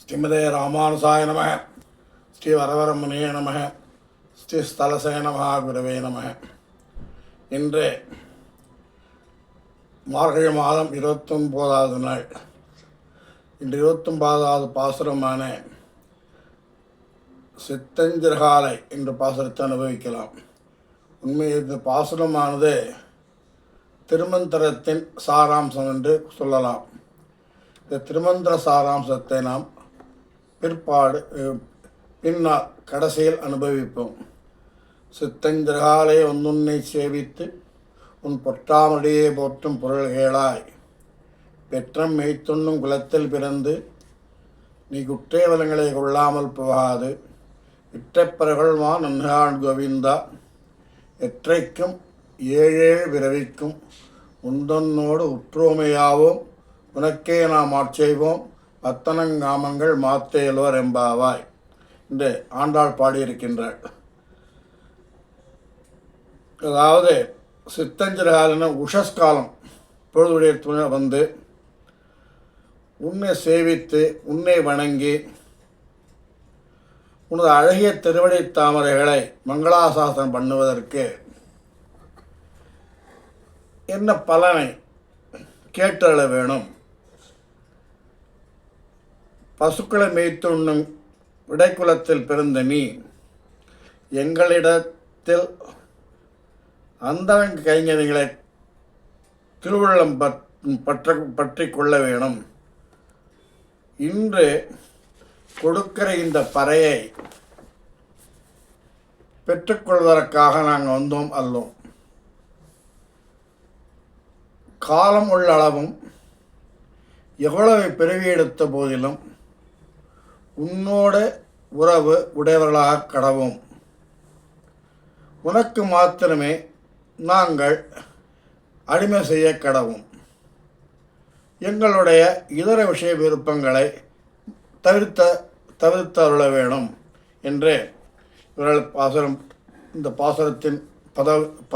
ஸ்ரீமதே ராமானுசாய நம. ஸ்ரீ வரவரமுனியே நம. ஸ்ரீ ஸ்தலசய மகாகுரவே நம. இன்று மார்கழி மாதம் 29வது நாள். இன்று 29வது பாசுரமான சித்தஞ்சிறகாலை என்ற பாசுரத்தை அனுபவிக்கலாம். உண்மையில் இந்த பாசுரமானது திருமந்திரத்தின் சாராம்சம் என்று சொல்லலாம். இந்த திருமந்திர சாராம்சத்தை நாம் பின்னால் கடைசியில் அனுபவிப்போம். சித்தஞ்சிறகாலை ஒன்னுன்னை சேவித்து உன் பொற்றாமடியே போற்றும் பொருள்களாய் பெற்றம் மெய்த்துண்ணும் குலத்தில் பிறந்து நீ குற்றேவலங்களை கொள்ளாமல் போகாது இற்றைப்பறகள்மா நன்கான் கோவிந்தா எற்றைக்கும் ஏழேழு பிறவிக்கும் உந்தன்னோடு உற்றோமையாவோம் உனக்கே நாம் ஆட்செய்வோம் அத்தனங்காமங்கள் மாத்தேலோர் எம்பாவாய் என்று ஆண்டாள் பாடியிருக்கின்றாள். அதாவது சித்தஞ்சிறகாலின உஷஸ்காலம் பொழுதுடைய துணை வந்து உன்னை சேவித்து உன்னை வணங்கி உனது அழகிய திருவடி தாமரைகளை மங்களாசாசனம் பண்ணுவதற்கு என்ன பலனை கேட்டருள வேணும். பசுக்களை மேய்த்துண்ணும் விடைக்குலத்தில் பிறந்த நீ எங்களிடத்தில் அந்தரங்க கைங்கரியங்களை திருவுள்ளம் பற்றி கொள்ள வேணும். இன்று கொடுக்கிற இந்த பறையை பெற்றுக்கொள்வதற்காக நாங்கள் வந்தோம் அல்லோம். காலம் உள்ள அளவும் எவ்வளவு பிறவி எடுத்த போதிலும் உன்னோட உறவு உடையவர்களாக கடவோம். உனக்கு மாத்திரமே நாங்கள் அடிமை செய்ய கடவும். எங்களுடைய இதர விஷய விருப்பங்களை தவிர்த்தருள வேணும் என்று இவர்கள் இந்த பாசுரத்தின்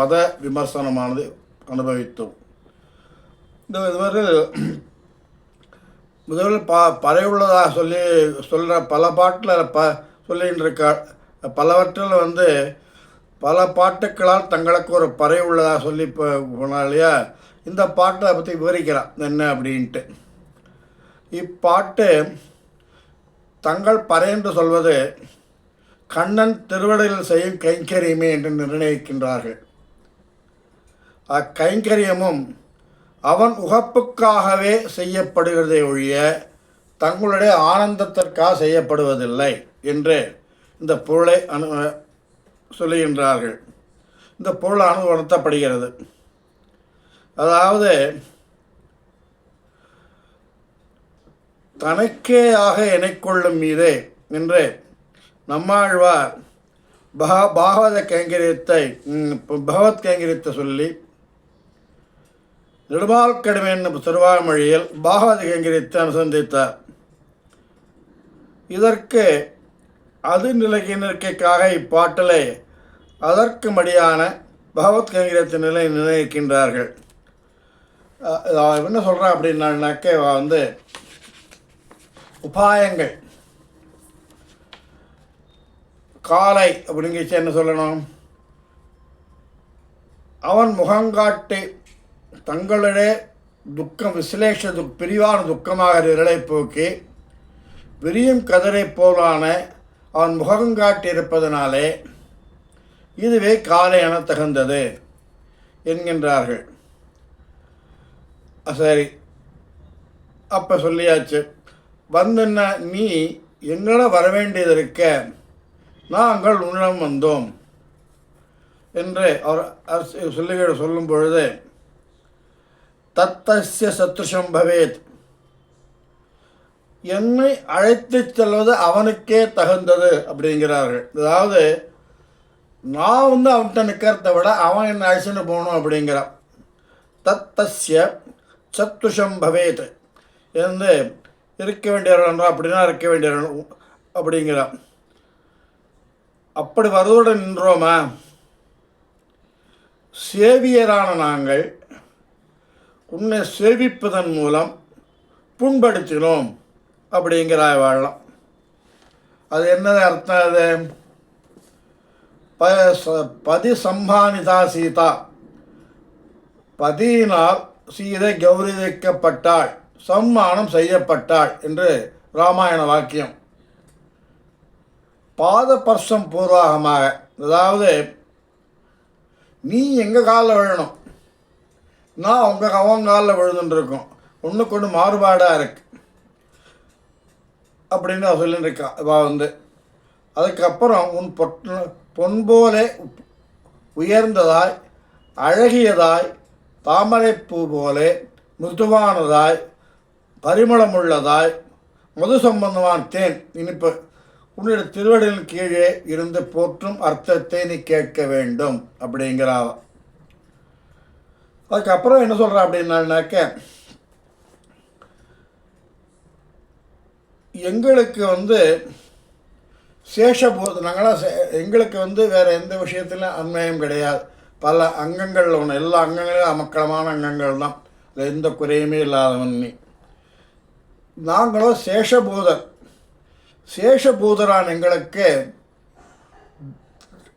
பத விமர்சனமானது அனுபவித்தோம். முதலில் பறையுள்ளதாக சொல்கிற பல பாட்டில் சொல்லின்னு இருக்காள். பலவற்றில் பல பாட்டுக்களால் தங்களுக்கு ஒரு பறை உள்ளதாக சொல்லி போனால் இல்லையா, இந்த பாட்டை அதை பற்றி விவரிக்கிறான் என்ன அப்படின்ட்டு. இப்பாட்டு தங்கள் பறை என்று சொல்வது கண்ணன் திருவடியில் செய்யும் கைங்கரியமே என்று நிர்ணயிக்கின்றார்கள். அக்கைங்கரியமும் அவன் உகப்புக்காகவே செய்யப்படுகிறதை ஒழிய தங்களுடைய ஆனந்தத்திற்காக செய்யப்படுவதில்லை என்று இந்த பொருளை சொல்லுகின்றார்கள். இந்த பொருள் உணர்த்தப்படுகிறது. அதாவது தனக்கே ஆக எனைக்கொள்ளும் மீதே என்று நம்மாழ்வார் பகவத் கைங்கரியத்தை சொல்லி நெடுமால் கடுமை என்னும் திருவாய்மொழியில் பாகவத கைங்கரியத்தை அனுசந்தித்தார். இதற்கு அது நிலைக்கிற்காக இப்பாட்டிலே அதற்கு மடியான பகவத் கைங்கரியத்தின் நிலை நிர்ணயிக்கின்றார்கள். என்ன சொல்கிறேன் அப்படின்னாக்க உபாயங்கள் காலை அப்படிங்கிச்சு என்ன சொல்லணும், அவன் முகங்காட்டி தங்களுடைய துக்கம் பிரிவான துக்கமாக விரலை போக்கி விரியும் கதிரை போலான அவன் முகங்காட்டியிருப்பதனாலே இதுவே காலை என தகுந்தது என்கின்றார்கள். சரி, அப்போ சொல்லியாச்சு. நீ எங்கள வரவேண்டியது இருக்க நாங்கள் உன்னிடம் வந்தோம் என்று அவர் சொல்லும் பொழுது தத்தஸ்ய சத்ருஷம் பவேத், என்னை அழைத்து செல்வது அவனுக்கே தகுந்தது அப்படிங்கிறார்கள். அதாவது நான் அவன்கிட்ட நிற்கிறத விட அவன் என்னை அழைச்சிட்டு போகணும் அப்படிங்கிறான். தத்தஸ்ய சத்ருஷம் பவேத் என்று இருக்க வேண்டியவர்களா அப்படின்னா இருக்க வேண்டியவர்கள் அப்படிங்கிறான். அப்படி வருவதுடன் நின்றோமா? சேவியரான நாங்கள் உன்னை சேவிப்பதன் மூலம் புண்படுத்தினோம் அப்படிங்கிறாய் வாழலாம். அது என்னது அர்த்தம்? அது பதி சம்மானிதா சீதா, பதியினால் சீதை கௌரவிக்கப்பட்டாள், சம்மானம் செய்யப்பட்டாள் என்று ராமாயண வாக்கியம். பாதபர்ஷம் பூர்வாகமாக, அதாவது நீ எங்கள் காலில் விழணும், நான் அவன் காலில் விழுந்துட்டுருக்கோம், ஒன்றுக்கு ஒன்று மாறுபாடாக இருக்கு அப்படின்னு அவள் சொல்லிட்டு இருக்கான். வந்து அதுக்கப்புறம் உன் பொன்போலே உயர்ந்ததாய், அழகியதாய், தாமரைப்பூ போலே மிருதுவானதாய், பரிமளமுள்ளதாய், மது சம்பந்தமான தேன் இனிப்பு உன்னுடைய திருவடியின் கீழே இருந்து போற்றும் அர்த்தத்தை நீ கேட்க வேண்டும் அப்படிங்கிறாவ. அதுக்கப்புறம் என்ன சொல்கிறா அப்படின்னாக்க, எங்களுக்கு சேஷபூத, நாங்களாம் எங்களுக்கு வேறு எந்த விஷயத்திலும் அன்மயம் கிடையாது. பல அங்கங்கள் ஒன்று, எல்லா அங்கங்களும் அமக்களமான அங்கங்கள் தான், எந்த குறையுமே இல்லாதவன் நீ. நாங்களும் சேஷபூதர். சேஷபூதரான் எங்களுக்கு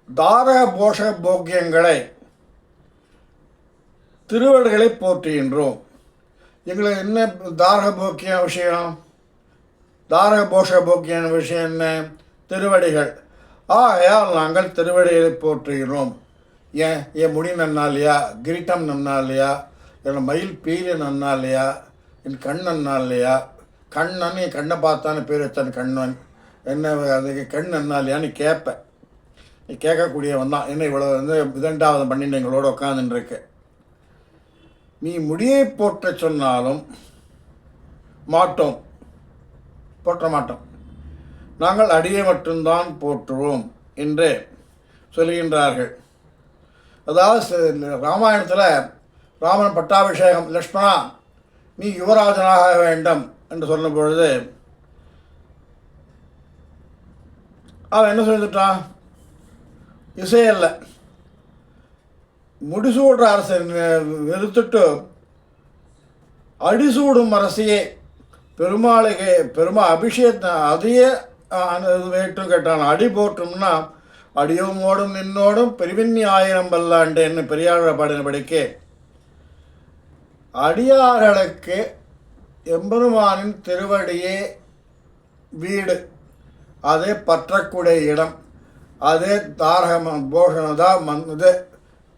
தாரக போஷ போக்கியங்களை, திருவடிகளை போற்றுகின்றோம். எங்களுக்கு என்ன தாரக போக்கிய விஷயம்? தாரக போஷ போக்கிய விஷயம் என்ன? திருவடிகள். ஆகையால் நாங்கள் திருவடிகளை போற்றுகிறோம். என் முடி நன்னா இல்லையா, கிரீட்டம் நன்னா இல்லையா, என் மயில் பீலி நன்னா இல்லையா, என் கண் நன்னா இல்லையா, கண்ணன் என் கண்ணை பார்த்தான்னு பேர் வச்சான் கண்ணன், என்ன அதுக்கு கண் நன்னா இல்லையான்னு கேட்பேன். நீ கேட்கக்கூடியவன் தான். என்ன இவ்வளோ விதண்டாவதம் பண்ணிட்டு எங்களோட உட்காந்துருக்கு. நீ முடியை போற்ற சொன்னாலும் மாட்டோம், போற்ற மாட்டோம். நாங்கள் அடியை மட்டும்தான் போற்றுவோம் என்று சொல்கின்றார்கள். அதாவது ராமாயணத்தில் ராமன் பட்டாபிஷேகம், லக்ஷ்மணா நீ யுவராஜனாக வேண்டும் என்று சொன்ன பொழுது அவன் என்ன சொல்லிட்டான்? இசையல்ல, முடிசூடுற அரசை நிறுத்திட்டு அடிசூடும் அரசியே பெருமாளுக்கு அபிஷேகத்தை அதையே வேட்டும் கேட்டான். அடி போட்டும்னா அடியோமோடும் நின்னோடும் பெருவிண்ணி 1000 பல்லாண்டேன்னு பெரியாழ பாடினபடிக்கு அடியார்களுக்கு எம்பெருமானின் திருவடியே வீடு, அதே பற்றக்கூடிய இடம், அதே தாரக போஷணதா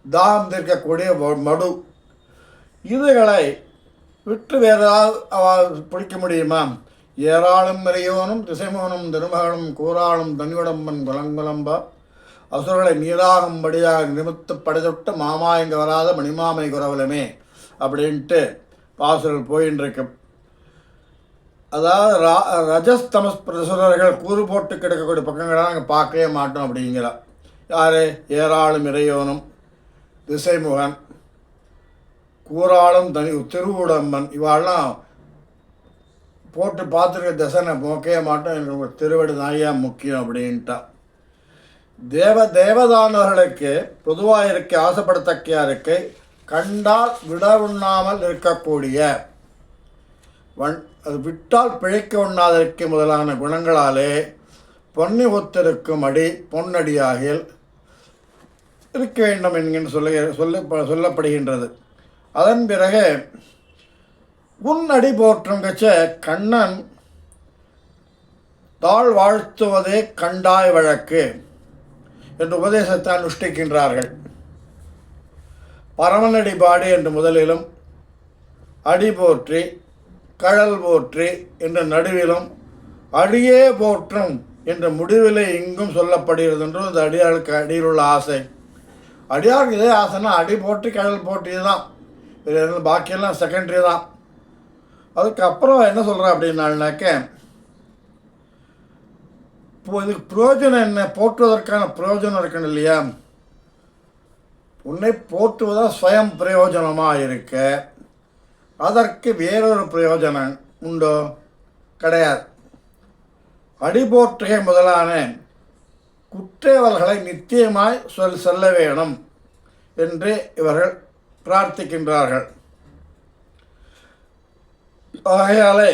தாம் தீர்க்கக்கூடிய மடு. இதுகளை விட்டு வேறாவது பிடிக்க முடியுமா? ஏராளும் மறையோனும் திசைமோனும் திருமகனும் கூறாளும் தனியுடம்பன் குலங்குலம்பா அசுரர்களை நீராகும்படியாக நிமித்து படைதொட்ட மாமா இங்கே வராத மணிமாமை குரவலமே அப்படின்ட்டு பாசுரல் போயின்னு இருக்கு. அதாவது ரஜஸ்தமஸ் பிரசுரர்கள் கூறு போட்டு கிடக்கக்கூடிய பக்கங்களாக நாங்கள் பார்க்கவே மாட்டோம் அப்படிங்கிறா. யார்? ஏராளும் இறையோனும் திசைமுகன் கூறாளும் திருவுடம்பன் இவாளெலாம் போட்டு பார்த்துருக்க தசனை போக்கவே மாட்டோம், எனக்கு திருவடி நாயா முக்கியம் அப்படின்ட்டா. தேவதானவர்களுக்கு பொதுவாக இருக்க ஆசைப்படத்தக்கையாருக்கு கண்டால் விட உண்ணாமல் இருக்கக்கூடிய அது விட்டால் பிழைக்க உண்ணாதிருக்க முதலான குணங்களாலே பொன்னி ஒத்திருக்கும் அடி பொன்னடியாகில் இருக்க வேண்டும் என்கின்ற சொல்லப்படுகின்றது. அதன் பிறகு உன் அடி போற்றும் கச்ச கண்ணன் தாழ் வாழ்த்துவதே கண்டாய் வழக்கு என்று உபதேசத்தை அனுஷ்டிக்கின்றார்கள். பரமனடி பாடி என்று முதலிலும், அடி போற்றி கழல் போற்றி என்ற நடுவிலும், அடியே போற்றும் என்ற முடிவிலே இங்கும் சொல்லப்படுகிறது என்றும் இந்த அடியாளுக்கு அடியில் உள்ள ஆசை. அடியாளுக்கு இதே ஆசைன்னா அடி போற்றி கழல் போற்றி தான், இது பாக்கியெல்லாம் செகண்டரி தான். அதுக்கப்புறம் என்ன சொல்கிறேன் அப்படின்னாக்க, இப்போ இதுக்கு பிரயோஜனம் என்ன? போற்றுவதற்கான பிரயோஜனம் இருக்கணும் இல்லையா? உன்னை போற்றுவதாக ஸ்வயம் பிரயோஜனமாக இருக்க, அதற்கு வேறொரு பிரயோஜனம் உண்டோ? கிடையாது. அடிபோற்றுகை முதலான குற்றவர்களை நித்தியமாய் சொல்ல வேணும் என்று இவர்கள் பிரார்த்திக்கின்றார்கள். ஆகையாலே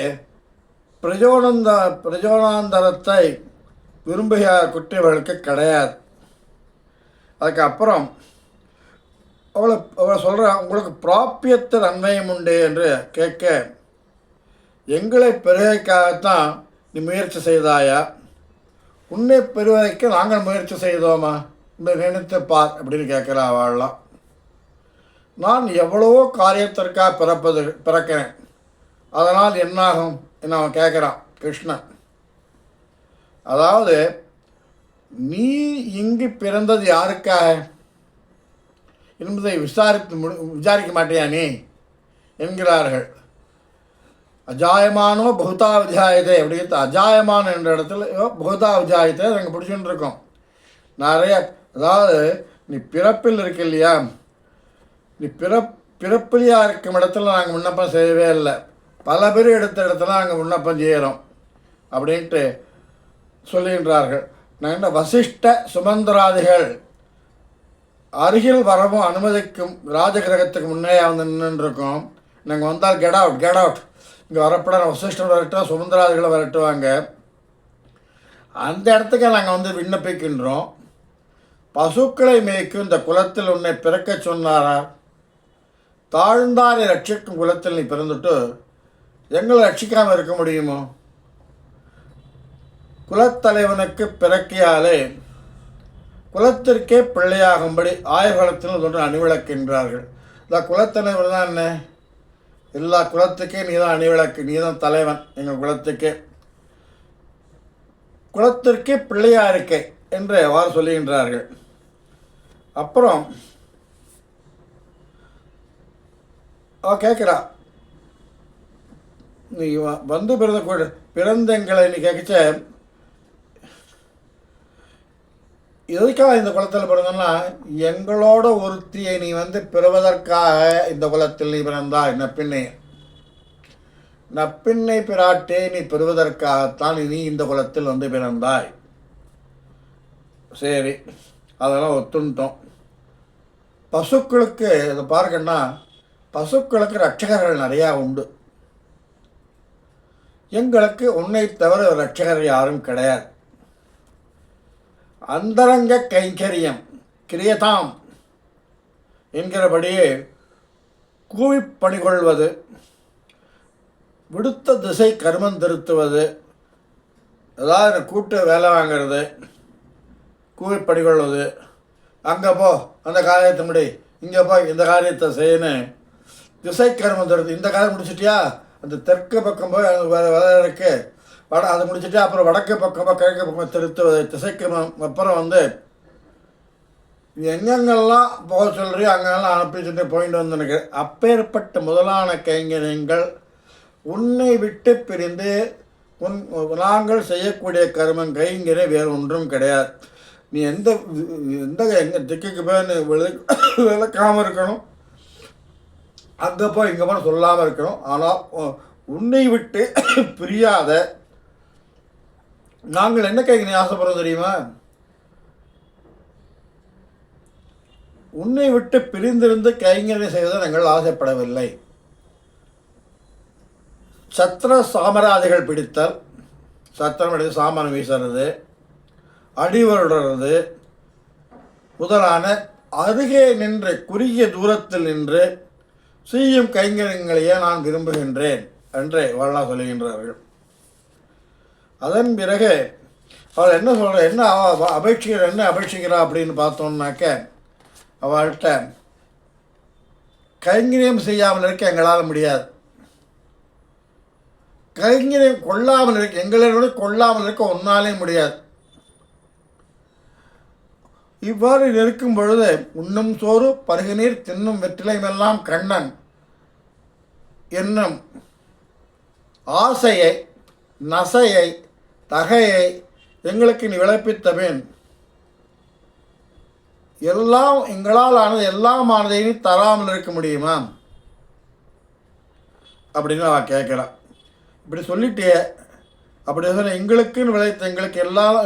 பிரஜோனாந்தரத்தை விரும்புகிற குற்றவர்களுக்கு கிடையாது. அதுக்கப்புறம் அவளை சொல்கிற, உங்களுக்கு பிராப்பியத்தில் நன்மையும் உண்டு என்று கேட்க, எங்களை பெருகைக்காகத்தான் நீ முயற்சி செய்தாயா? உன்னை பெறுவதற்கு நாங்கள் முயற்சி செய்தோமா என்று நினைத்து பார் அப்படின்னு கேட்குறா அவள்லாம். நான் எவ்வளவோ காரியத்திற்காக பிறக்கிறேன், அதனால் என்னாகும் என்று அவன் கேட்குறான் கிருஷ்ணன். அதாவது நீ இங்கு பிறந்தது யாருக்காக என்பதை விசாரிக்க மாட்டியா நீ என்கிறார்கள். அஜாயமானோ பகுதா விஜாயத்தை அப்படின்னு, அஜாயமான என்ற இடத்துல பகுதா விஜாயத்தை நாங்கள் பிடிச்சுட்டு இருக்கோம் நிறைய. அதாவது நீ பிறப்பில் இருக்க இல்லையா, நீ பிறப்பிலையாக இருக்கும் இடத்துல நாங்கள் விண்ணப்பம் செய்யவே இல்லை, பல பேர் எடுத்த இடத்துல நாங்கள் விண்ணப்பம் செய்கிறோம் அப்படின்ட்டு சொல்லுகின்றார்கள். நாங்கள் வசிஷ்ட சுமந்திராதிகள் அருகில் வரவும் அனுமதிக்கும் ராஜகிரகத்துக்கு முன்னே வந்து நின்றுருக்கோம். நாங்கள் வந்தால் கெட் அவுட் இங்கே வரப்பட வசிஷ்டர் வரட்டும், சுமந்திராதிகளை வரட்டுவாங்க. அந்த இடத்துக்கு நாங்கள் வந்து விண்ணப்பிக்கின்றோம். பசுக்களை மேய்க்கும் இந்த குலத்தில் உன்னை பிறக்க சொன்னாரா? தாழ்ந்தாரை ரட்சிக்கும் குலத்தில் நீ பிறந்துட்டு எங்களை ரட்சிக்காமல் இருக்க முடியுமோ? குலத்தலைவனுக்கு பிறக்கியாலே குலத்திற்கே பிள்ளையாகும்படி ஆயுர்காலத்தில் ஒன்று அணிவிளக்கின்றார்கள். இந்த குலத்தலைவர் தான் என்ன, எல்லா குலத்துக்கே நீ தான் அணிவிளக்கு, நீ தான் தலைவன் எங்கள் குலத்துக்கே, குலத்திற்கே பிள்ளையா இருக்கை என்று எவ்வாறு சொல்லுகின்றார்கள். அப்புறம் அவ கேட்குறா, நீ வந்து பிறந்தங்களை நீ கேட்கச்ச, எதுக்காக இந்த குலத்தில் பிறந்தன்னா, எங்களோட ஒருத்தியை நீ வந்து பிறவதற்காக இந்த குலத்தில் நீ பிறந்தாய், நப்பின்னை பிராட்டே நீ பெறுவதற்காகத்தான் நீ இந்த குலத்தில் வந்து பிறந்தாய். சரி, அதெல்லாம் ஒத்துட்டோம். பசுக்களுக்கு இதை பார்க்கன்னா, பசுக்களுக்கு ரட்சகர்கள் நிறையா உண்டு. எங்களுக்கு உன்னை தவிர ரட்சகர் யாரும் கிடையாது. அந்தரங்க கைங்கரியம் கிரியதாம் என்கிறபடியே கூவி பணிகொள்வது, விடுத்த திசை கர்மம் திருத்துவது, ஏதாவது கூட்டு வேலை வாங்கிறது, கூவி பணிகொள்வது, அங்கே போ அந்த காரியத்தை முடி, இங்கே போ இந்த காரியத்தை செய்யணும், திசை கர்மம் திருத்து. இந்த காரியம் முடிச்சிட்டியா, அந்த தெற்கு பக்கம் போய் வேலை இருக்குது, அதை முடிச்சுட்டு அப்புறம் வடக்கு பக்கமாக கிழக்கு பக்கம் திருத்துவது திசைக்கிரமம். அப்புறம் வந்து எங்கெங்கெல்லாம் போக சொல்கிறியோ அங்கெல்லாம் அனுப்பிச்சுட்டு போயிட்டு வந்து நினைக்கிறேன். அப்பேற்பட்ட முதலான கைங்கரியங்கள் உன்னை விட்டு பிரிந்து நாங்கள் செய்யக்கூடிய கர்மம் கைங்கரியம் வேறு ஒன்றும் கிடையாது. நீ எங்கள் திக்குக்கு போய் நீ விளக்காமல் இருக்கணும், அங்கே போய் இங்கே போய் சொல்லாமல் இருக்கணும். ஆனால் உன்னை விட்டு பிரியாத நாங்கள் என்ன கைங்கரியம் ஆசைப்படுறோம் தெரியுமா? உன்னை விட்டு பிரிந்திருந்து கைங்கரியம் செய்வதை நாங்கள் ஆசைப்படவில்லை. சத்திர சாமராதிகள் பிடித்தல், சத்திரம் எடுத்து சாமான் வீசுறது, அடிவருடுறது முதலான அருகே நின்று குறுகிய தூரத்தில் நின்று செய்யும் கைங்கரியங்களையே நான் விரும்புகின்றேன் என்று வரலாறு சொல்லுகின்றார்கள். அதன் பிறகு அவள் என்ன சொல்கிற, என்ன அபேட்சிக்கிறா அப்படின்னு பார்த்தோம்னாக்க, அவள்கிட்ட கைங்கரியம் செய்யாமல் இருக்க எங்களால் முடியாது, கைங்கரியம் கொள்ளாமல் இருக்க எங்களோட கொள்ளாமல் இருக்க ஒன்னாலே முடியாது. இவ்வாறு இருக்கும் பொழுது உண்ணும் சோறு பருகுநீர் தின்னும் வெற்றிலையுமெல்லாம் கண்ணன் என்னும் ஆசையை நசையை தகையை எங்களுக்கு நீ விளைப்பித்தவேன், எல்லாம் எங்களால் ஆனது எல்லாமானதை நீ தராமல் இருக்க முடியுமா அப்படின்னு அவன் கேட்குறான். இப்படி சொல்லிட்டே, அப்படி சொன்ன எங்களுக்குன்னு விளைத்த எங்களுக்கு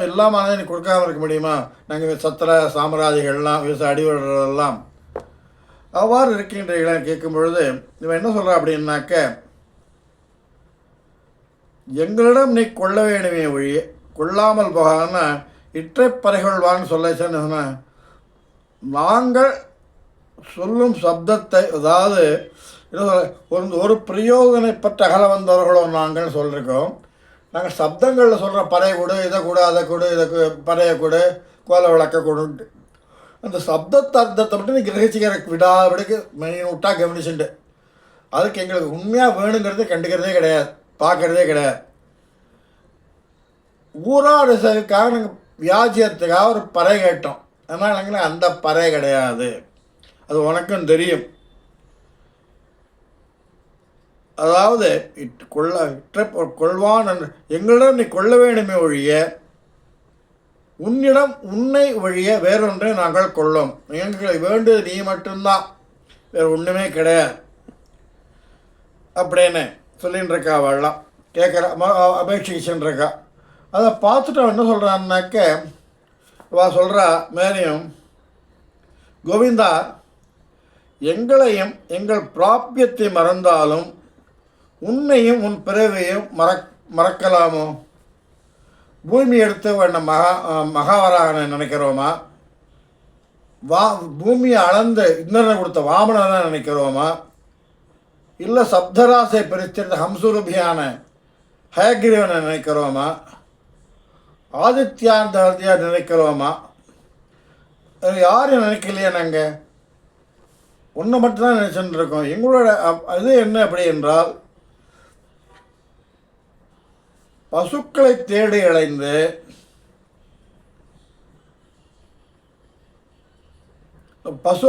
எல்லாமானதை நீ கொடுக்காமல் இருக்க முடியுமா? நாங்கள் சத்திர சாம்ராஜிகள்லாம் விவசாய அடிவர்களெல்லாம் அவ்வாறு இருக்கின்றீர்களா கேட்கும் பொழுது இவன் என்ன சொல்கிறான் அப்படின்னாக்க, எங்களிடம் நீ கொள்ள வேணுமே ஒழிய கொள்ளாமல் போகாதுன்னா இற்றைப்பறைகொள்வான்னு சொல்லிச்சேன்னு சொன்னேன். நாங்கள் சொல்லும் சப்தத்தை, அதாவது ஒரு பிரயோஜனைப்பட்ட அகல வந்தவர்களோ நாங்கள் சொல்லியிருக்கோம். நாங்கள் சப்தங்களில் சொல்கிற பறை கொடு, இதை கொடு, அதை கொடு, இதை பறையை கொடு, கோலை விளக்க கொடுன்ட்டு அந்த சப்தத்தை அர்த்தத்தை மட்டும் நீ கிரகிச்சிக்கிற விடாபடிக்கு மெயின்விட்டாக கவனிச்சுண்டு அதுக்கு எங்களுக்கு உண்மையாக வேணுங்கிறது கண்டுக்கிறதே கிடையாது, பார்க்குறதே கிடையாது. ஊராடுசதுக்காக நாங்கள் வியாஜியத்துக்காக ஒரு பறை கேட்டோம். அதனால் எங்களுக்கு அந்த பறை கிடையாது, அது உனக்கும் தெரியும். அதாவது கொள்வான் என்று எங்களிடம் நீ கொள்ள வேண்டுமே ஒழிய உன்னிடம் உன்னை ஒழிய வேறொன்றை நாங்கள் கொள்ளோம். எங்களுக்கு வேண்டியது நீ மட்டும்தான், வேறு ஒன்றுமே கிடையாது அப்படின்னு சொல்லின்னு இருக்கா. அவள்லாம் கேட்குற அபேட்சிச்சுன்னு இருக்கா. அதை பார்த்துட்டு அவன் என்ன சொல்கிறான்னாக்க, அவள் சொல்கிறா மேலேயும், கோவிந்தா, எங்களையும் எங்கள் பிராபியத்தை மறந்தாலும் உன்னையும் உன் பிறவையும் மறக்கலாமோ? பூமி எடுத்து வேண்ட மகாவராகனை நினைக்கிறோமா? பூமியை அளந்து இந்திரனை கொடுத்த வாமனனை நினைக்கிறோமா? இல்லை சப்தராசை பிரித்திருந்த ஹம்சுரபியான ஹயகிரீவனை நினைக்கிறோமா? ஆதித்யாந்தர்தியா நினைக்கிறோமா? யாரும் நினைக்கலையே. நாங்கள் ஒன்று மட்டும்தான் நினச்சிட்டு இருக்கோம். எங்களோட இது என்ன அப்படி என்றால், பசுக்களை தேடி அலைந்து பசு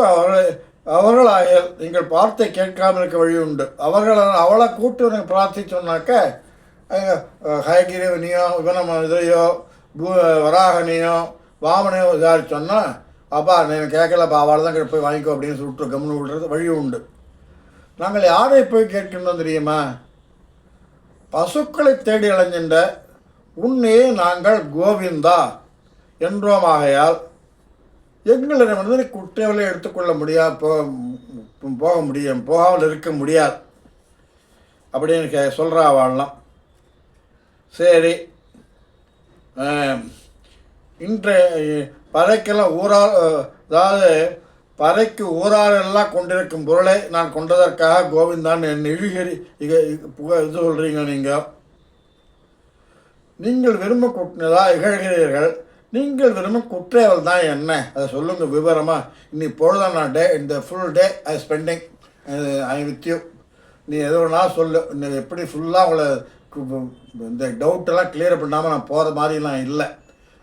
அவர்களாக நீங்கள் வார்த்தை கேட்காமல் இருக்க வழி உண்டு. அவளை கூட்டு எனக்கு பிரார்த்திச்சோன்னாக்க ஹயகிரீவனையோ இவனம் இதையோ வராகனையோ வாமனையோ விசாரிச்சோன்னா, அப்பா நீங்கள் கேட்கலப்பா, அவளை தான் போய் வாங்கிக்கோ அப்படின்னு சொல்லிட்டு கம்னு விடுறது வழி உண்டு. நாங்கள் யாரை போய் கேட்கணும் தெரியுமா? பசுக்களை தேடி அலைஞ்சின்ற உன்னே நாங்கள் கோவிந்தா என்றோமாகையால் எங்களிடம் வந்து குற்றங்களை எடுத்துக்கொள்ள முடியாது, போகாமல் இருக்க முடியாது அப்படின்னு சொல்கிறா. வாழலாம். சரி, இன்றைய பறைக்கெல்லாம் அதாவது பறைக்கு ஊராரெல்லாம் கொண்டிருக்கும் பொருளை நான் கொண்டதற்காக கோவிந்தான் என் இழுகறி இது சொல்கிறீங்க. நீங்கள் விரும்ப குற்றதா இகழ்கிறீர்கள். நீங்கள் விரும்ப குற்றேவல் தான் என்ன, அதை சொல்லுங்கள் விவரமாக. இன்னைக்கு பொழுதான் நான் இந்த full day I spending I with you. நீ எது ஒன்றா சொல்லு, நீ எப்படி ஃபுல்லாக உங்களை இந்த டவுட்டெல்லாம் கிளியர் பண்ணாமல் நான் போகிற மாதிரிலாம் இல்லை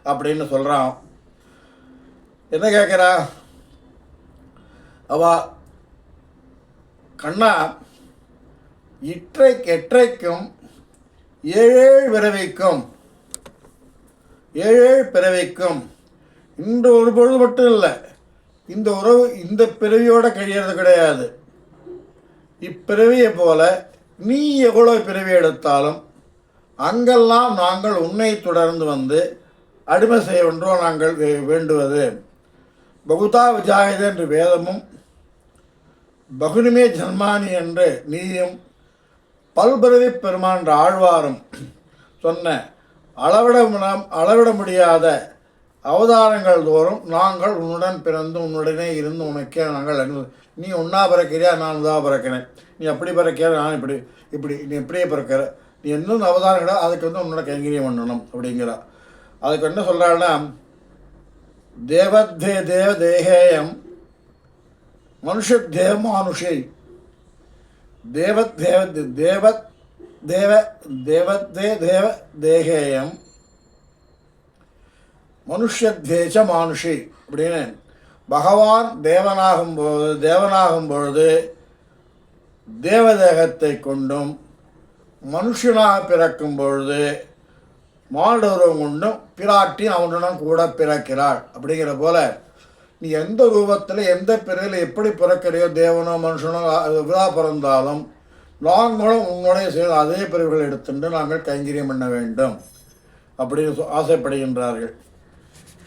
அப்படின்னு சொல்கிறான். என்ன கேட்குறா அவ? கண்ணா, எற்றைக்கும் ஏழேழு பிறவைக்கும் இந்த ஒரு பொழுது மட்டும் இல்லை, இந்த உறவு இந்த பிறவியோட கழியறது கிடையாது. இப்பிறவியை போல நீ எவ்வளோ பிறவி எடுத்தாலும் அங்கெல்லாம் நாங்கள் உன்னை தொடர்ந்து வந்து அடிமை செய்ய ஒன்றோ நாங்கள் வேண்டுவது. பகுதா விஜாயது என்று வேதமும் பகுனிமே ஜன்மானி என்று நீயும் பல்பிறவி பெருமான் என்ற ஆழ்வாரும் சொன்ன அளவிட முடியாத அவதாரங்கள் தோறும் நாங்கள் உன்னுடன் பிறந்து உன்னுடனே இருந்து உனக்கே நாங்கள் நீ ஒன்றா பிறக்கிறியா, நான் உதா பிறக்கிறேன், நீ அப்படி பிறக்கிற, நான் இப்படி நீ எப்படியே பிறக்கிற, நீ என்னென்ன அவதாரங்களோ அதுக்கு வந்து உன்னோட கைங்கரியம் பண்ணணும் அப்படிங்கிறா. அதுக்கு என்ன சொல்கிறாள்னா, தேவதேகேயம் மனுஷத்தேவ மானுஷை தேவதேகேயம் மனுஷத்தேச்ச மானுஷி அப்படின்னு பகவான் தேவனாகும் பொழுது தேவதேகத்தை கொண்டும் மனுஷனாக பிறக்கும் பொழுது மானுடருவம் கொண்டும் பிராட்டி அவனுடன் கூட பிறக்கிறாள். அப்படிங்கிற போல நீ எந்த ரூபத்தில் எந்த பிறவில் எப்படி பிறக்கிறையோ, தேவனோ மனுஷனோ விழா பிறந்தாலும் நாங்களும் உன்னுடைய சேர்ந்து அதே பிரிவுகள் எடுத்துட்டு நாங்கள் கைங்கரியம் பண்ண வேண்டும் அப்படின்னு ஆசைப்படுகின்றார்கள்.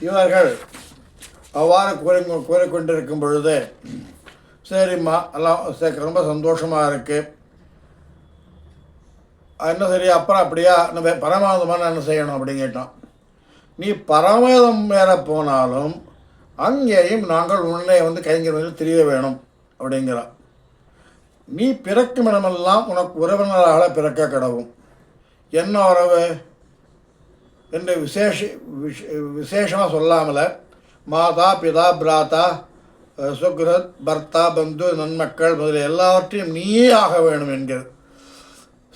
இவர்கள் அவ்வாறு கூறிக்கொண்டிருக்கும் பொழுது, சரிம்மா எல்லாம் ரொம்ப சந்தோஷமாக இருக்குது, என்ன சரி, அப்புறம் அப்படியா நம்ம பரமானந்தமான என்ன செய்யணும் அப்படின்னு கேட்டோம். நீ பரமதம் மேலே போனாலும் அங்கேயும் நாங்கள் உன்னை வந்து கைங்கரியில் தெரிய வேணும் அப்படிங்கிறான். நீ பிறக்கும் இடமெல்லாம் உனக்கு உறவினராக பிறக்க கிடவும். என்ன உறவு என்று விசேஷமாக சொல்லாமல் மாதா பிதா பிராத்தா சுக்ரத் பர்த்தா பந்து நன்மக்கள் முதலிய எல்லாவற்றையும் நீயே ஆக வேண்டும் என்கிறது.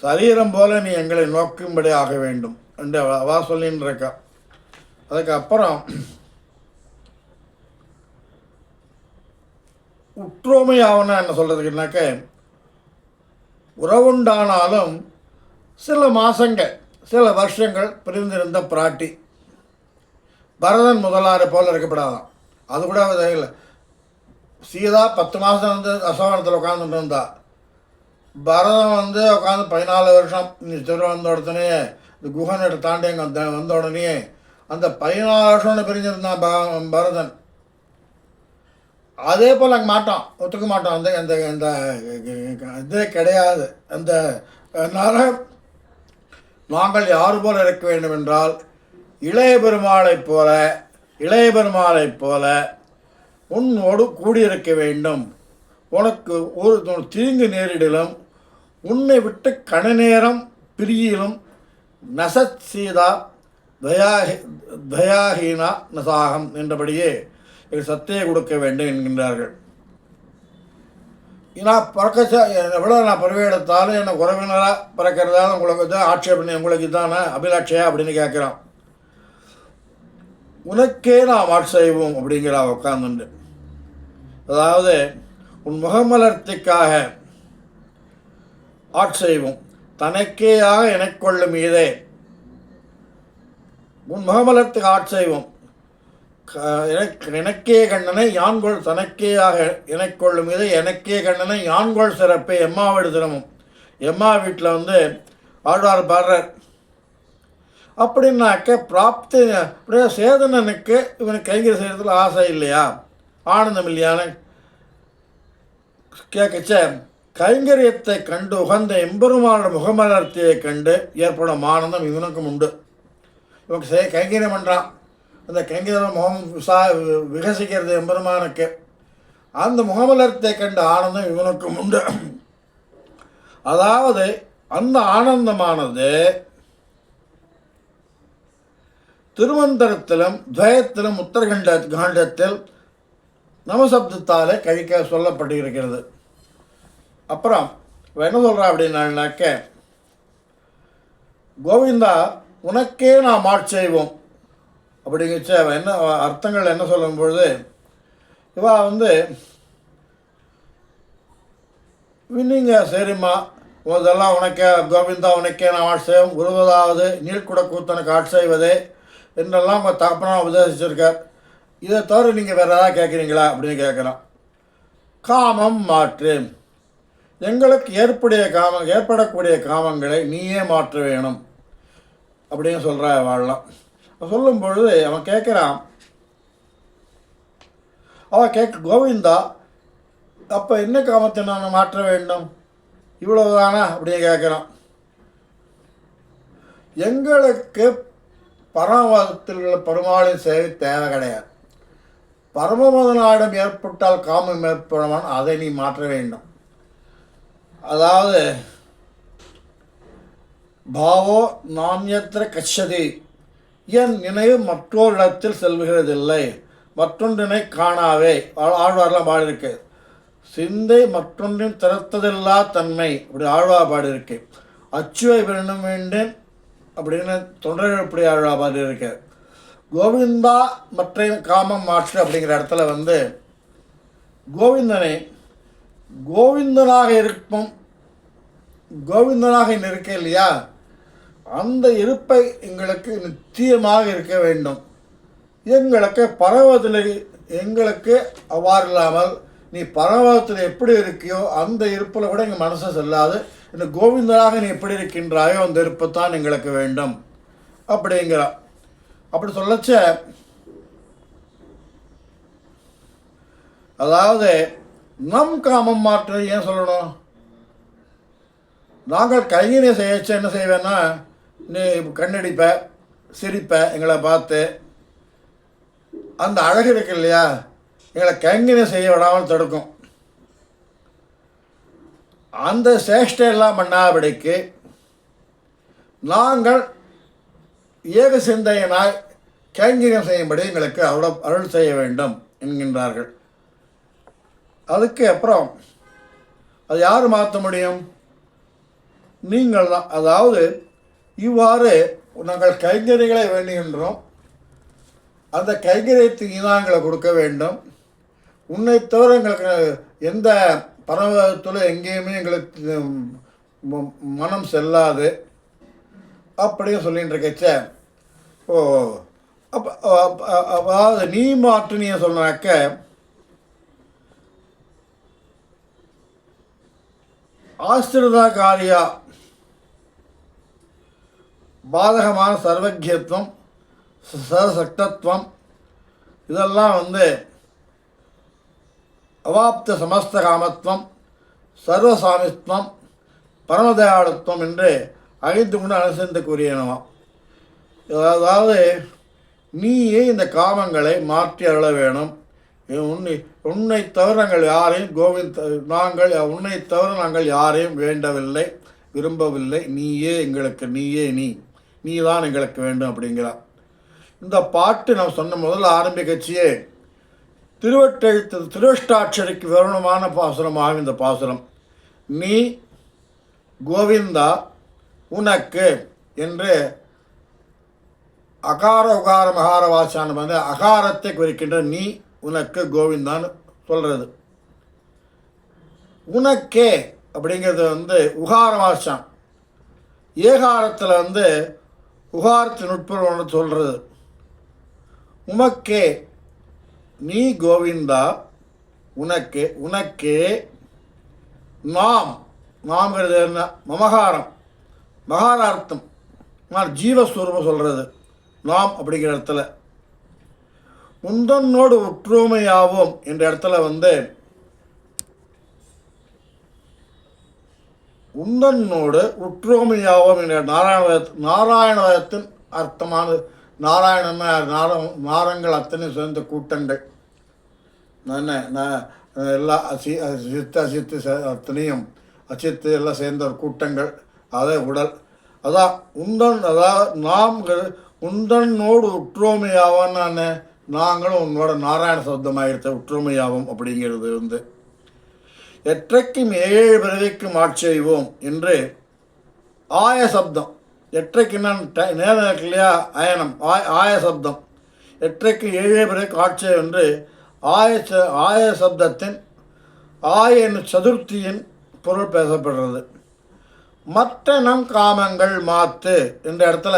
சரீரம் போல நீ எங்களை நோக்கும்படி ஆக வேண்டும் என்று அவா சொல்லின்னு இருக்கா. அதுக்கப்புறம் உற்றோமை ஆகுனா என்ன சொல்கிறதுக்குனாக்க, உறவுண்டானாலும் சில மாதங்கள் சில வருஷங்கள் பிரிந்திருந்த பிராட்டி பரதன் முதலாறு போல் இருக்கப்படாதான். அது கூட இல்லை. சீதா 10 மாதம் வந்து அசோகனத்தில் உட்காந்துட்டு இருந்தா. பரதன் வந்து உட்காந்து 14 வருஷம் திரு வந்த உடனே இந்த குஹனை தாண்டி அங்கே வந்த உடனே அந்த 14 வருஷம்னு பிரிஞ்சிருந்தான் பரதன். அதே போல் அங்கே மாட்டான், ஒத்துக்க மாட்டான். அந்த அந்த அந்த இதே கிடையாது. அந்த அதனால் நாங்கள் யார் போல் இருக்க வேண்டும் என்றால் இளைய பெருமாளைப் போல உன்னோடு கூடியிருக்க வேண்டும். உனக்கு ஒரு தீங்கு நேரிடலும் உன்னை விட்டு கணநேரம் பிரியிலும் நசத் சீதா தயாஹீனா நசாகம் என்றபடியே சத்தையை கொடுக்க வேண்டும் என்கின்றார்கள். நான் எவ்வளோ நான் பிறவி எடுத்தாலும் என்னை உறவினராக பிறக்கிறதால உங்களுக்கு தான் ஆட்சேபனை, உங்களுக்கு தானே அபிலாட்சையா அப்படின்னு கேட்குறான். உனக்கே நாம் ஆட்சேபம் அப்படிங்கிறா உட்காந்துண்டு. அதாவது உன் முகமலர்த்திக்காக ஆட்சேபம் தனக்கேயாக எனக்கொள்ளும் இதே உன் முகமலர்த்துக்கு ஆட்சேபம் எனக்கே கண்ணனை யான்கொள் தனக்கேயாக எனக்கொள்ளும் இதை எனக்கே கண்ணனை யான்கொள் சிறப்பே எம்மாவிடு தினமும். எம்மா வீட்டில் வந்து ஆழ்வார் பாடுறார். அப்படின்னாக்க பிராப்தி அப்படியே சேதனனுக்கு இவனுக்கு கைங்கரி செய்கிறதுல ஆசை இல்லையா, ஆனந்தம் இல்லையான்னு கேட்கச்ச, கைங்கரியத்தை கண்டு உகந்த எம்பெருமானோட முகமலர்த்தியை கண்டு ஏற்படும் ஆனந்தம் இவனுக்கும் உண்டு. இவனுக்கு கைங்கரியம் பண்ணுறான். அந்த கைங்கரியம் முகம் விகசிக்கிறது எம்பெருமானுக்கு. அந்த முகமலர்த்தை கண்ட ஆனந்தம் இவனுக்கும் உண்டு. அதாவது அந்த ஆனந்தமானது திருமந்திரத்திலும் துவயத்திலும் காண்டத்தில் நமசப்தத்தாலே கழிக்க சொல்லப்பட்டிருக்கிறது. அப்புறம் என்ன சொல்கிறா அப்படின்னாக்க, கோவிந்தா உனக்கே நாம் ஆட்சேபம் அப்படிங்கச்ச என்ன அர்த்தங்கள் என்ன சொல்லும் பொழுது, இவா வந்து நீங்கள் சரிம்மா இதெல்லாம் உனக்கே கோவிந்தா உனக்கே நான் ஆட்சேபம், குருவதாவது நீழ்குட கூத்தனுக்கு ஆட்சேபதே என்றெல்லாம் உங்கள் தகப்பனாக உபதேசிச்சிருக்கார். இதை தவிர நீங்கள் வேறு ஏதாவது கேட்குறீங்களா அப்படின்னு கேட்குறான். காமம் மாற்று, எங்களுக்கு ஏற்படக்கூடிய காமங்களை நீயே மாற்ற வேணும் அப்படின்னு சொல்கிற வாழலாம். சொல்லும் பொழுது அவன் கேட்குறான், கோவிந்தா அப்போ என்ன காமத்தை நான் மாற்ற வேண்டும், இவ்வளவுதானா அப்படின்னு கேட்குறான். எங்களுக்கு பரமபதத்தில் உள்ள பெருமாளின் சேவை தேவை கிடையாது. பரமபதனாயிடம் ஏற்பட்டால் காமம் ஏற்படுவான், அதை நீ மாற்ற வேண்டும். அதாவது பாவோ நான்யத்திர கச்சதி, என் நினைவு மற்றொரு இடத்தில் செல்வுகிறதில்லை, மற்றொன்றினை காணாவே. ஆழ்வார்லாம் பாடியிருக்கு. சிந்தை மற்றொன்றின் திறத்ததில்லா தன்மை அப்படி ஆழ்வார் பாடியிருக்கு. அச்சுவை வேண்டும் வேண்டேன் அப்படின்னு தொண்டர்படி ஆழ்வார் பாடியிருக்கு. கோவிந்தா மற்ற காமம் மாற்று அப்படிங்கிற இடத்துல வந்து கோவிந்தனாக இருக்க இல்லையா, அந்த இருப்பை எங்களுக்கு நிச்சயமாக இருக்க வேண்டும். எங்களுக்கு பரவத்தில் எங்களுக்கு அவ்வாறு இல்லாமல் நீ பரவத்தில் எப்படி இருக்கியோ அந்த இருப்பில் கூட எங்கள் மனசு செல்லாது. இந்த கோவிந்தனாக நீ எப்படி இருக்கின்றாயோ அந்த இருப்பு தான் எங்களுக்கு வேண்டும் அப்படிங்கிறா. அப்படி சொல்லச்ச, அதாவது நம் காமம் மாற்று ஏன் சொல்லணும்? நாங்கள் கையினை செய்யச்ச என்ன செய்வேன்னா, நீ கண்ணடிப்ப, சிரிப்பை எங்களை பார்த்து அந்த அழகு இருக்கு இல்லையா, எங்களை கைங்கரியம் செய்ய விடாமல் தடுக்கும். அந்த சேஷ்டையெல்லாம் பண்ணாபடிக்கு நாங்கள் ஏக சிந்தையனாய் கைங்கரியம் செய்யும்படி எங்களுக்கு அருள் செய்ய வேண்டும் என்கின்றார்கள். அதுக்கு அப்புறம் அது யார் மாற்ற முடியும்? நீங்கள் தான். அதாவது இவ்வாறு நாங்கள் கைங்கரியங்களை வேண்டுகின்றோம், அந்த கைங்கரியத்துக்கு ஈதாங்களை கொடுக்க வேண்டும். உன்னை தவிர எங்களுக்கு எந்த பரவத்தில் எங்கேயுமே எங்களுக்கு மனம் செல்லாது அப்படியும் சொல்லிகிட்டு இருக்கச்ச, ஓ அப்போ அதாவது நீ மாற்று நீ சொன்னாக்க ஆசிரிதா காரியா பாதகமான சர்வஜத்துவம் சசக்தத்துவம் இதெல்லாம் அவாப்த சமஸ்த காமத்துவம் சர்வசாமித்வம் பரமதயாளுத்துவம் என்று 5 குண அனுசரித்து கூறியனவாம். அதாவது நீயே இந்த காமங்களை மாற்றி அருள வேணும். உன்னை தவிர நாங்கள் யாரையும் உன்னை தவிர நாங்கள் யாரையும் வேண்டவில்லை, விரும்பவில்லை. நீயே எங்களுக்கு, நீ தான் எங்களுக்கு வேண்டும் அப்படிங்கிறார். இந்த பாட்டு நான் சொன்ன முதல்ல ஆரம்பிக்கச்சியே திருவஷ்டாட்சரிக்கு விவரணமான பாசுரமாகும் இந்த பாசுரம். நீ கோவிந்தா உனக்கு என்று அகார உகார மகார வாசானம் அகாரத்தை குறிக்கின்ற நீ உனக்கு கோவிந்தான்னு சொல்கிறது. உனக்கே அப்படிங்கிறது உகார வாசம். ஏகாரத்தில் உகாரத்தின் உட்புறம் சொல்கிறது. உமக்கே நீ கோவிந்தா உனக்கு, உனக்கே நாம்ங்கிறது என்ன? மமகாரம், மகாரார்த்தம். நான் ஜீவஸ்வரூபம் சொல்கிறது நாம் அப்படிங்கிற இடத்துல. உந்தன்னோடு ஒற்றுமையாவோம் என்ற இடத்துல உந்தன்னோடு ஒற்றுமையாவோம் என்ற நாராயணவதத்தின் அர்த்தமான நாரங்கள் அத்தனை சேர்ந்த கூட்டங்கள். எல்லாம் அசித்து அத்தனையும் அசித்து எல்லாம் சேர்ந்த ஒரு கூட்டங்கள். அதே உடல். அதான் அதாவது உந்தன்னோடு ஒற்றுமையாவான்னு நாங்களும் உன்னோட நாராயண சப்தமாகிருத்த ஒற்றுமையாவோம் அப்படிங்கிறது எற்றைக்கும் 7 பிறவிக்கும் ஆட்செய்வோம் என்று ஆய சப்தம். எற்றைக்கு நேரம் இருக்கு இல்லையா, அயனம் ஆய சப்தம். எற்றைக்கு 7 பிறவிக்கு ஆட்செய் என்று ஆய சப்தத்தின் என்னும் சதுர்த்தியின் பொருள் பேசப்படுறது. மற்ற நம் காமங்கள் மாத்து என்ற இடத்துல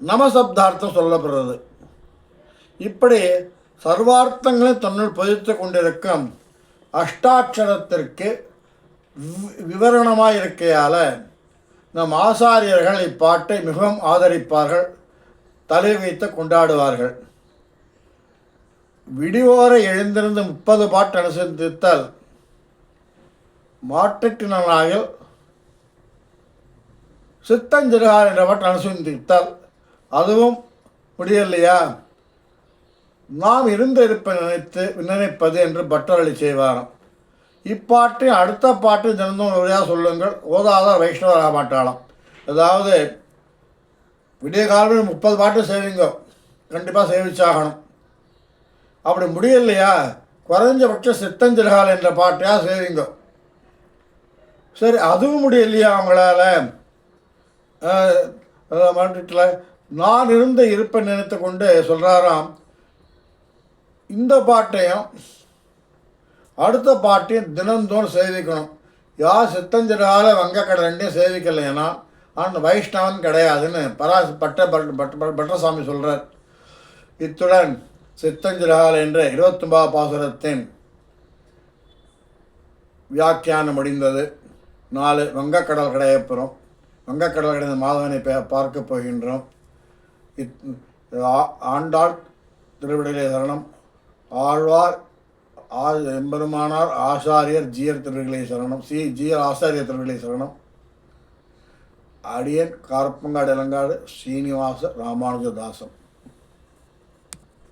நமசப்தார்த்தம் சொல்லப்படுறது. இப்படி சர்வார்த்தங்களை தன்னுள் பதித்து கொண்டிருக்கும் அஷ்டாட்சரத்திற்கு விவரணமாக இருக்கையால் நம் ஆசாரியர்கள் இப்பாட்டை மிகவும் ஆதரிப்பார்கள், தலை வைத்து கொண்டாடுவார்கள். விடிவோரை எழுந்திருந்து 30 பாட்டு அனுசரித்தால் மாட்டுக்கிணனாயில் சித்தஞ்சிறுகார் என்ற பாட்டு அனுசரித்தால் அதுவும் முடியலையா, நாம் இருப்பை நினைப்பது என்று பட்டரளி செய்வாராம். இப்பாட்டை அடுத்த பாட்டு தினந்தும் உரையாக சொல்லுங்கள், ஓதாத வைஷ்ணவராக மாட்டாளாம். அதாவது விடிய காலம் 30 பாட்டு சேவிங்க, கண்டிப்பாக சேவிச்சாகணும். அப்படி முடியலையா, குறைஞ்சபட்சம் சித்தஞ்சிறுகால் என்ற பாட்டையாக சேவிங்க. சரி, அதுவும் முடியலையா அவங்களால, மாட்டில் நான் இருப்பை நினைத்து கொண்டு சொல்கிறாராம். இந்த பாட்டையும் அடுத்த பாட்டையும் தினந்தோறும் சேவிக்கணும். யார் சித்தஞ்சிறால வங்கக்கடை ரெண்டையும் சேவிக்கலைன்னா அந்த வைஷ்ணவன் கிடையாதுன்னு பட்டசாமி சொல்கிறார். இத்துடன் சித்தஞ்சிறால் என்ற 29 பாசுரத்தின் வியாக்கியானம் முடிந்தது. 4 வங்கக்கடல் கடையப்புறம் வங்கக்கடல் கடைந்த மாதவனை பார்க்க போகின்றோம். ஆண்டாள் திருவிடையிலே சரணம். ஆழ்வார் எம்பெருமானார் ஆசாரியர் ஜீயர் திருவிகளை சரணம். ஜீயர் ஆசாரியர் திருவிகளை சரணம். அடியன் காரப்பங்காடு இளங்காடு ஸ்ரீனிவாச ராமானுஜதாசன்.